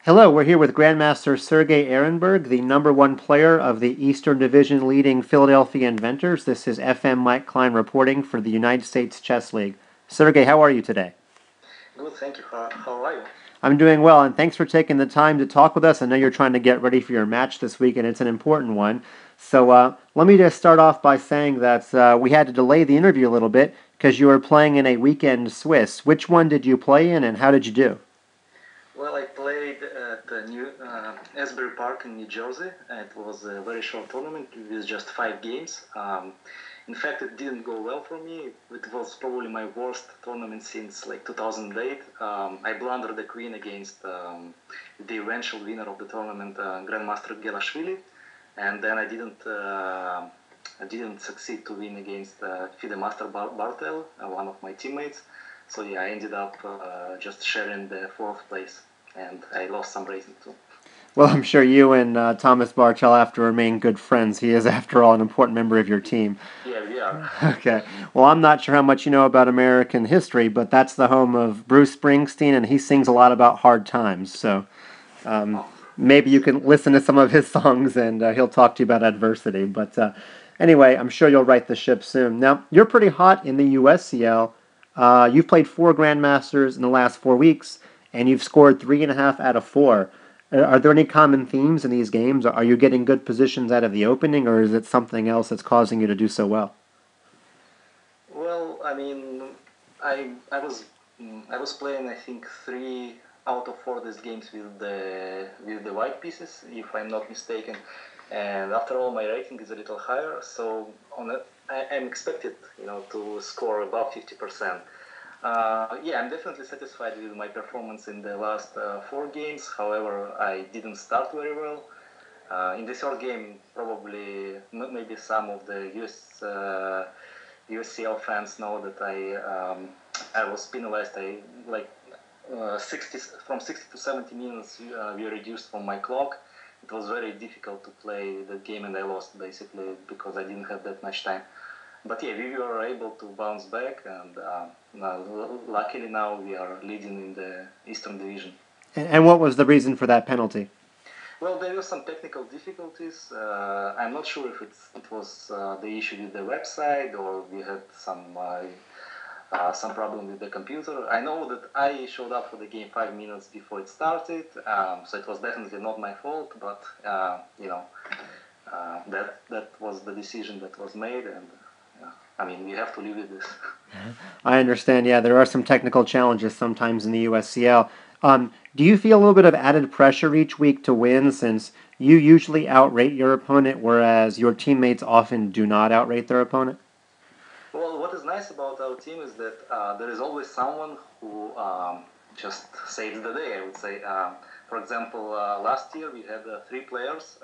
Hello, we're here with Grandmaster Sergey Erenburg, the number one player of the Eastern Division leading Philadelphia Inventors. This is FM Mike Klein reporting for the United States Chess League. Sergey, how are you today? Good, thank you. How are you? I'm doing well, and thanks for taking the time to talk with us. I know you're trying to get ready for your match this week, and it's an important one. So let me just start off by saying that we had to delay the interview a little bit because you were playing in a weekend Swiss. Which one did you play in, and how did you do? Well, I played at the New Asbury Park in New Jersey. It was a very short tournament with just 5 games. In fact, it didn't go well for me. It was probably my worst tournament since like 2008. I blundered the queen against the eventual winner of the tournament, Grandmaster Gelashvili, and then I didn't succeed to win against FIDE Master Bartel, one of my teammates. So yeah, I ended up just sharing the fourth place, and I lost some racing too. Well, I'm sure you and Thomas Bartel have to remain good friends. He is, after all, an important member of your team. Yeah, we are. Okay. Well, I'm not sure how much you know about American history, but that's the home of Bruce Springsteen, and he sings a lot about hard times. So Oh, maybe you can listen to some of his songs, and he'll talk to you about adversity. But anyway, I'm sure you'll right the ship soon. Now, you're pretty hot in the USCL. You've played 4 Grandmasters in the last 4 weeks, and you've scored 3.5 out of 4. Are there any common themes in these games? Are you getting good positions out of the opening, or is it something else that's causing you to do so well? well, I mean, I was playing I think 3 out of 4 these games with the white pieces, if I'm not mistaken. And after all, my rating is a little higher, so I'm expected, to score above 50%. Yeah, I'm definitely satisfied with my performance in the last 4 games. However, I didn't start very well. In the third game, probably maybe some of the USCL fans know that I was penalized. I like 60 from 60 to 70 minutes were reduced from my clock. It was very difficult to play the game, and I lost basically because I didn't have that much time. But yeah, we were able to bounce back, and luckily now we are leading in the Eastern Division. And what was the reason for that penalty? Well, there were some technical difficulties. I'm not sure if it was the issue with the website, or we had some problem with the computer. I know that I showed up for the game 5 minutes before it started, so it was definitely not my fault. But that was the decision that was made, and I mean, we have to live with this. I understand, yeah, there are some technical challenges sometimes in the USCL. Do you feel a little bit of added pressure each week to win since you usually outrate your opponent, whereas your teammates often do not outrate their opponent? Well, what is nice about our team is that there is always someone who just saves the day, I would say. For example, last year we had 3 players,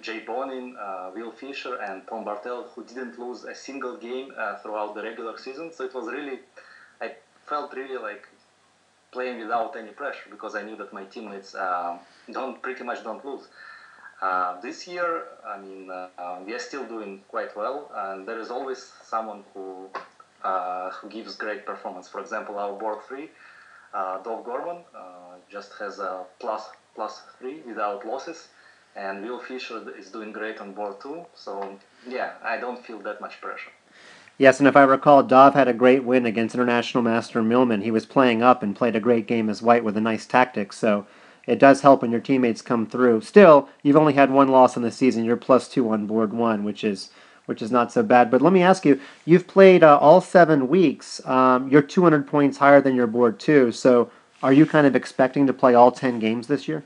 Jay Bonin, Will Fisher, and Tom Bartel, who didn't lose a single game throughout the regular season. So it was really, I felt really like playing without any pressure because I knew that my teammates don't pretty much don't lose. This year, I mean, we are still doing quite well, and there is always someone who gives great performance. For example, our board 3, Dov Gorman, just has a plus 3 without losses, and Will Fisher is doing great on board 2. So yeah, I don't feel that much pressure. Yes, and if I recall, Dov had a great win against International Master Millman. He was playing up and played a great game as white with a nice tactic, so it does help when your teammates come through. Still, you've only had one loss in the season. You're +2 on board 1, which is not so bad. But let me ask you, you've played all 7 weeks. You're 200 points higher than your board 2, so are you kind of expecting to play all 10 games this year?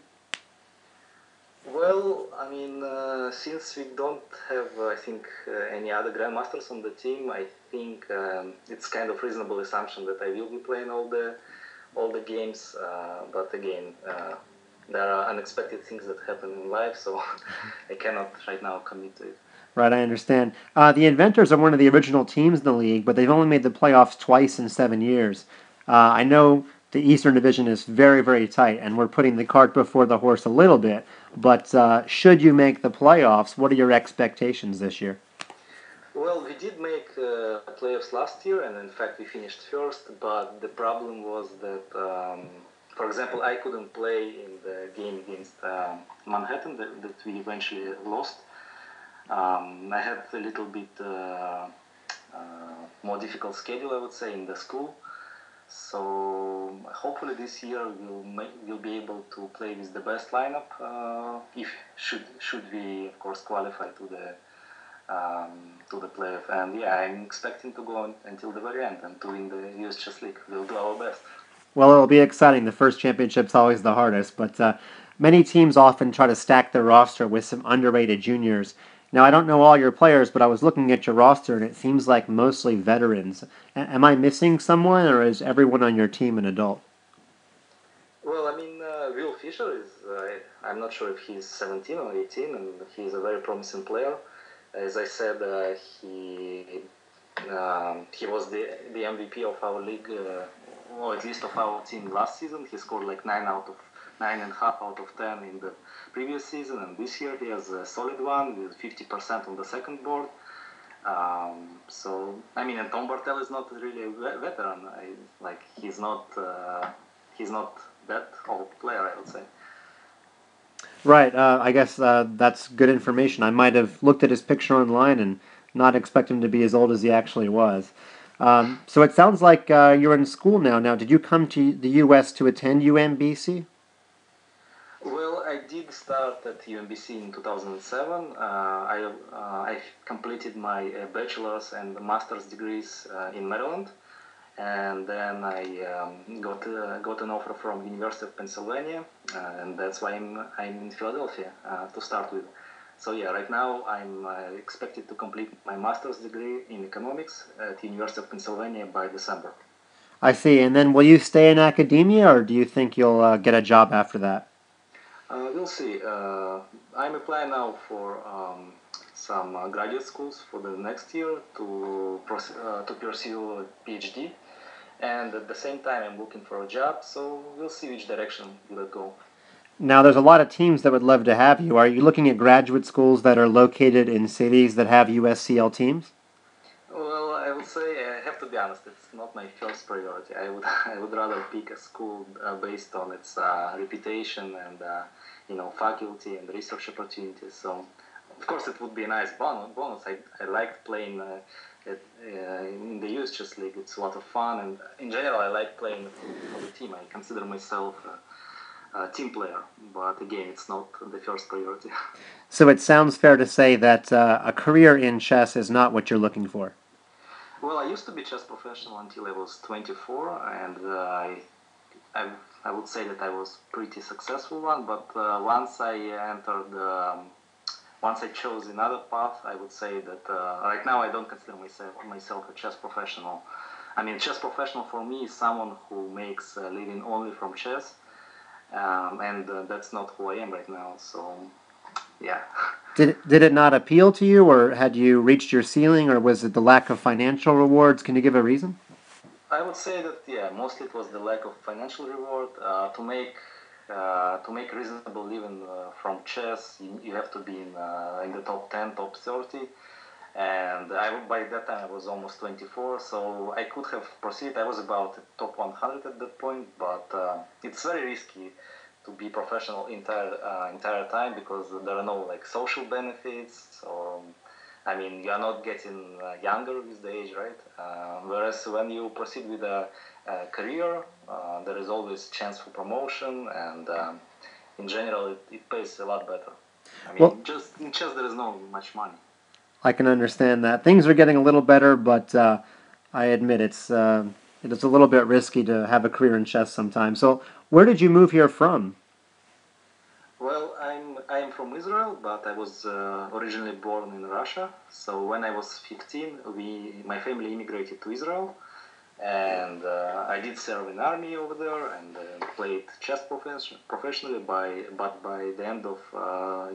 Well, I mean, since we don't have, I think, any other grandmasters on the team, I think it's kind of reasonable assumption that I will be playing all the games. But again, there are unexpected things that happen in life, so I cannot right now commit to it. Right, I understand. The Inventors are one of the original teams in the league, but they've only made the playoffs twice in 7 years. I know the Eastern Division is very, very tight, and we're putting the cart before the horse a little bit. But should you make the playoffs, what are your expectations this year? Well, we did make playoffs last year, and in fact, we finished first. But the problem was that for example, I couldn't play in the game against Manhattan that we eventually lost. I had a little bit more difficult schedule, I would say, in the school. So hopefully this year we'll be able to play with the best lineup. If should we of course qualify to the playoff. And yeah, I'm expecting to go on until the very end and to win the US Chess League. We'll do our best. Well, it'll be exciting. The first championship's always the hardest, but many teams often try to stack their roster with some underrated juniors. Now, I don't know all your players, but I was looking at your roster, and it seems like mostly veterans. Am I missing someone, or is everyone on your team an adult? Well, I mean, Will Fisher is, I'm not sure if he's 17 or 18, and he's a very promising player. As I said, he was the MVP of our league, or at least of our team last season. He scored like 9.5 out of 10 in the previous season, and this year he has a solid one with 50% on the second board. So I mean, and Tom Bartel is not really a veteran. He's not that old player, I would say. Right. I guess that's good information. I might have looked at his picture online and not expect him to be as old as he actually was. So it sounds like you're in school now. Now, did you come to the U.S. to attend UMBC? Well, I did start at UMBC in 2007. I completed my bachelor's and master's degrees in Maryland, and then I got an offer from University of Pennsylvania, and that's why I'm in Philadelphia to start with. So yeah, right now I'm expected to complete my master's degree in economics at the University of Pennsylvania by December. I see. And then will you stay in academia, or do you think you'll get a job after that? We'll see. I'm applying now for some graduate schools for the next year to pursue a PhD, and at the same time I'm looking for a job. So we'll see which direction will it go. Now, there's a lot of teams that would love to have you. Are you looking at graduate schools that are located in cities that have USCL teams? Well, I would say I have to be honest. It's not my first priority. I would rather pick a school based on its reputation and faculty and research opportunities. So, of course, it would be a nice bonus. I liked playing in the US Chess League. It's a lot of fun, and in general, I like playing for the team. I consider myself a team player, but again, it's not the first priority. So it sounds fair to say that a career in chess is not what you're looking for. Well, I used to be chess professional until I was 24, and I, I would say that I was pretty successful one. But once I chose another path, I would say that right now I don't consider myself a chess professional. I mean, chess professional for me is someone who makes a living only from chess, and that's not who I am right now. So, yeah. Did it not appeal to you, or had you reached your ceiling, or was it the lack of financial rewards? Can you give a reason? I would say that yeah, mostly it was the lack of financial reward. To make reasonable living from chess, you have to be in the top 10, top 30, and by that time I was almost 24, so I could have proceeded. I was about top 100 at that point, but it's very risky to be professional entire time because there are no like social benefits or I mean you are not getting younger with the age, right? Whereas when you proceed with a career, there is always chance for promotion, and in general it pays a lot better. I mean, Well, just in chess there is no much money. I can understand that. Things are getting a little better, but I admit it is a little bit risky to have a career in chess sometimes. So, where did you move here from? Well, I'm from Israel, but I was originally born in Russia. So when I was 15, my family immigrated to Israel, and I did serve in army over there and played chess professionally. But by the end of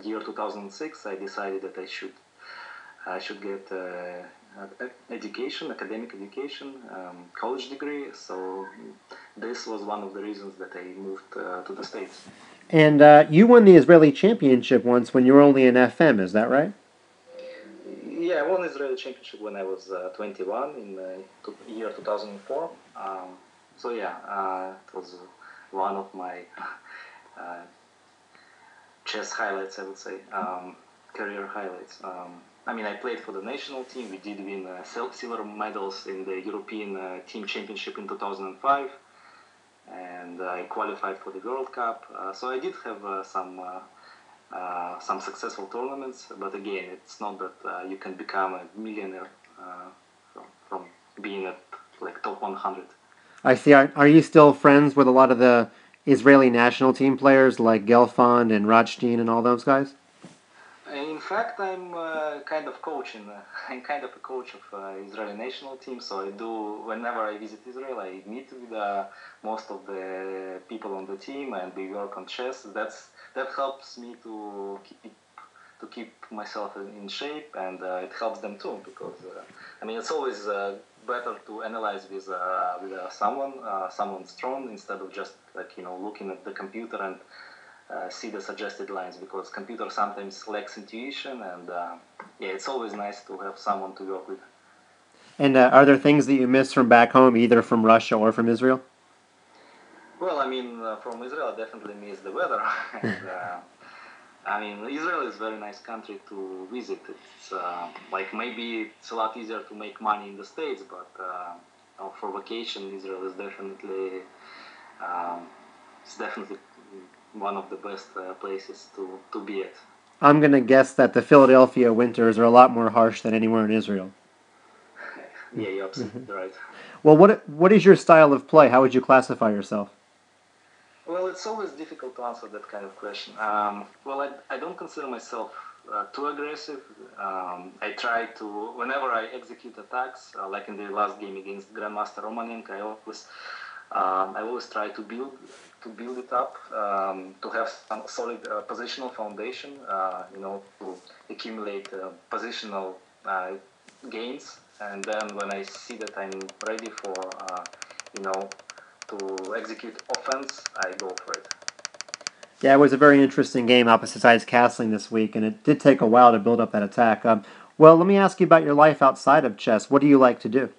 year 2006, I decided that I should get academic education, college degree. So this was one of the reasons that I moved to the States. And you won the Israeli championship once when you were only in FM, is that right? Yeah, I won Israeli championship when I was 21 in year 2004. So yeah, it was one of my uh, chess highlights, I would say, career highlights. I played for the national team. We did win silver medals in the European Team Championship in 2005, and I qualified for the World Cup. So I did have some successful tournaments, but again, it's not that you can become a millionaire from being at like top 100. I see. Are you still friends with a lot of the Israeli national team players like Gelfand and Radstein and all those guys? In fact, I'm kind of coaching. I'm kind of a coach of Israeli national team. So I do whenever I visit Israel, I meet with most of the people on the team, and we work on chess. That helps me to keep myself in shape, and it helps them too because it's always better to analyze with someone strong instead of just looking at the computer and see the suggested lines, because computer sometimes lacks intuition, and it's always nice to have someone to work with. And are there things that you miss from back home, either from Russia or from Israel? Well, from Israel, I definitely miss the weather. And, Israel is a very nice country to visit. It's maybe it's a lot easier to make money in the States, but for vacation, Israel is definitely one of the best places to be at. I'm going to guess that the Philadelphia winters are a lot more harsh than anywhere in Israel. Yeah, you're absolutely right. Well, what is your style of play? How would you classify yourself? Well, it's always difficult to answer that kind of question. I don't consider myself too aggressive. I try to, whenever I execute attacks, like in the last game against Grandmaster Romanenko, I always try to build it up, to have some solid positional foundation, to accumulate positional gains, and then when I see that I'm ready for, to execute offense, I go for it. Yeah, it was a very interesting game opposite sides castling this week, and it did take a while to build up that attack. Well, let me ask you about your life outside of chess. What do you like to do?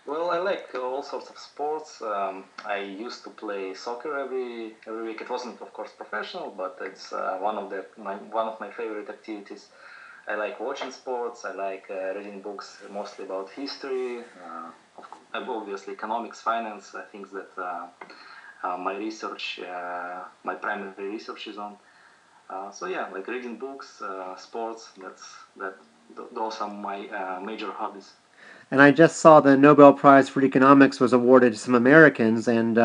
Well, I like all sorts of sports. I used to play soccer every week. It wasn't, of course, professional, but it's one of my favorite activities. I like watching sports. I like reading books, mostly about history. Obviously, economics, finance. Things that my primary research is on. Like reading books, sports. Those are my major hobbies. And I just saw the Nobel Prize for Economics was awarded to some Americans, and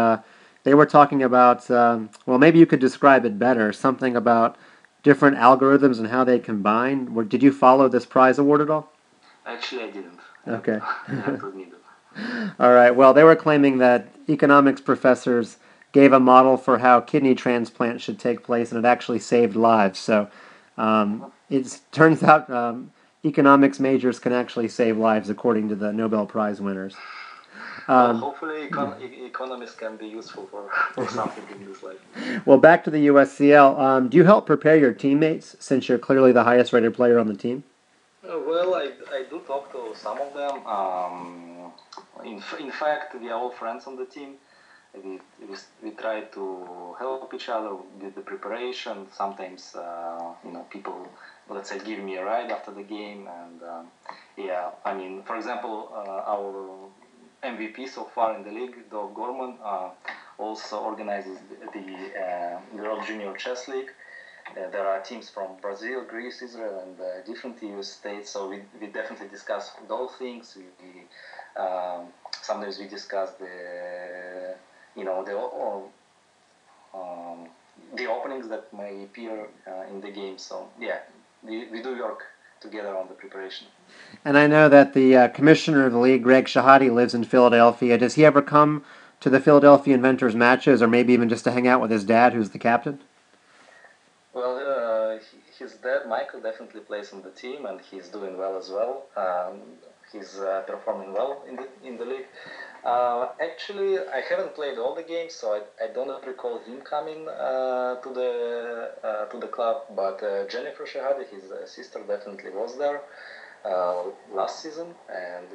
they were talking about, well, maybe you could describe it better, something about different algorithms and how they combine. Did you follow this prize award at all? Actually, I didn't. Okay. I have to admit it. All right. Well, they were claiming that economics professors gave a model for how kidney transplant should take place, and it actually saved lives. So it turns out economics majors can actually save lives, according to the Nobel Prize winners. Hopefully, economists can be useful for something in this life. Well, back to the USCL. Do you help prepare your teammates, since you're clearly the highest rated player on the team? Well, I do talk to some of them. In fact, we are all friends on the team. We try to help each other with the preparation. Sometimes, people, let's say, give me a ride after the game. And for example, our MVP so far in the league, Dov Gorman, also organizes the World Junior Chess League. There are teams from Brazil, Greece, Israel, and different EU states. So we definitely discuss those things. Sometimes we discuss the openings that may appear in the game. So we do work together on the preparation. And I know that the commissioner of the league, Greg Shahade, lives in Philadelphia. Does he ever come to the Philadelphia Inventors matches, or maybe even just to hang out with his dad, who's the captain? Well, his dad, Michael, definitely plays on the team, and he's doing well as well. He's performing well in the league. Actually, I haven't played all the games, so I don't recall him coming to the club. But Jennifer Shahade, his sister, definitely was there last season, and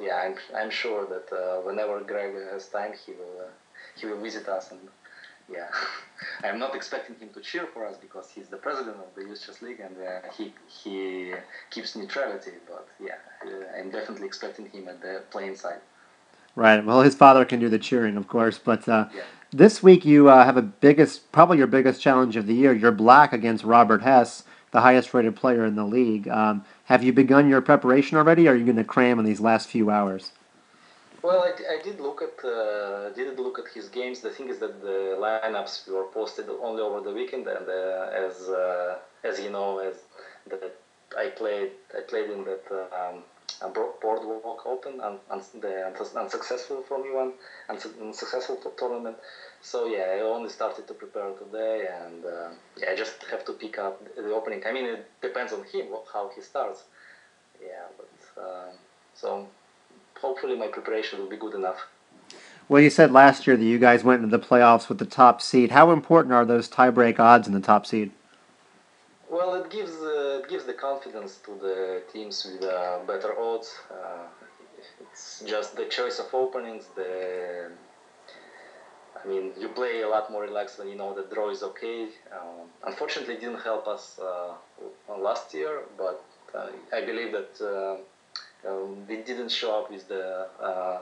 I'm sure that whenever Greg has time, he will visit us and yeah, I'm not expecting him to cheer for us because he's the president of the US Chess League and he keeps neutrality. But yeah, I'm definitely expecting him at the playing side. Right. Well, his father can do the cheering, of course. But Yeah. this week you have probably your biggest challenge of the year. You're black against Robert Hess, the highest-rated player in the league. Have you begun your preparation already, or are you going to cram in these last few hours? Well, I did look at his games. The thing is that the lineups were posted only over the weekend, and as you know, as that I played in that boardwalk open and the unsuccessful Formula One unsuccessful tournament. So yeah, I only started to prepare today, and yeah, I just have to pick up the opening. I mean, it depends on him how he starts. Yeah, but so hopefully my preparation will be good enough. Well, you said last year that you guys went into the playoffs with the top seed. How important are those tiebreak odds in the top seed? Well, it gives the confidence to the teams with better odds. It's just the choice of openings. I mean, you play a lot more relaxed when you know the draw is okay. Unfortunately, it didn't help us last year, but I believe that we didn't show up with the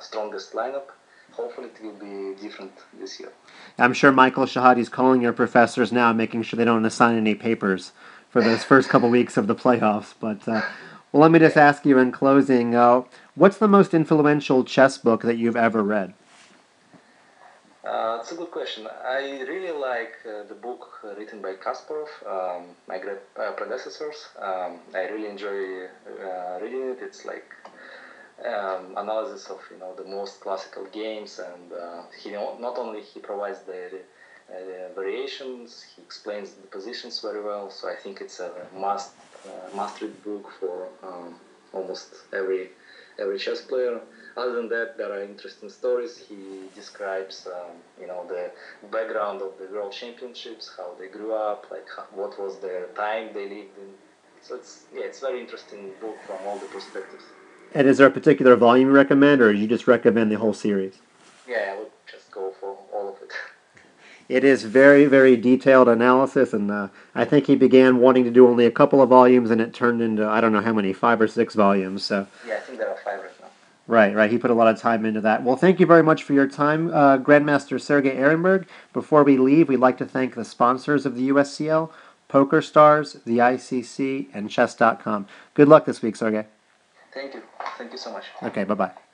strongest lineup. Hopefully, it will be different this year. I'm sure Michael Shahadi's calling your professors now, making sure they don't assign any papers for those first couple weeks of the playoffs. But well, let me just Yeah. ask you in closing, what's the most influential chess book that you've ever read? It's a good question. I really like the book written by Kasparov, my great predecessors. I really enjoy reading it. It's like analysis of the most classical games, and not only he provides the variations, he explains the positions very well. So I think it's a must-read book for almost every chess player. Other than that, there are interesting stories. He describes, the background of the World Championships, how they grew up, like what was the time they lived in. So it's very interesting book from all the perspectives. And is there a particular volume you recommend, or you just recommend the whole series? Yeah, I would just go for all of it. It is very, very detailed analysis, and I think he began wanting to do only a couple of volumes, and it turned into, I don't know how many, 5 or 6 volumes. So, Yeah, I think there are five right now. right, right. He put a lot of time into that. Well, thank you very much for your time, Grandmaster Sergey Erenburg. Before we leave, we'd like to thank the sponsors of the USCL, Poker Stars, the ICC, and Chess.com. Good luck this week, Sergey. Thank you. Thank you so much. Okay, bye-bye.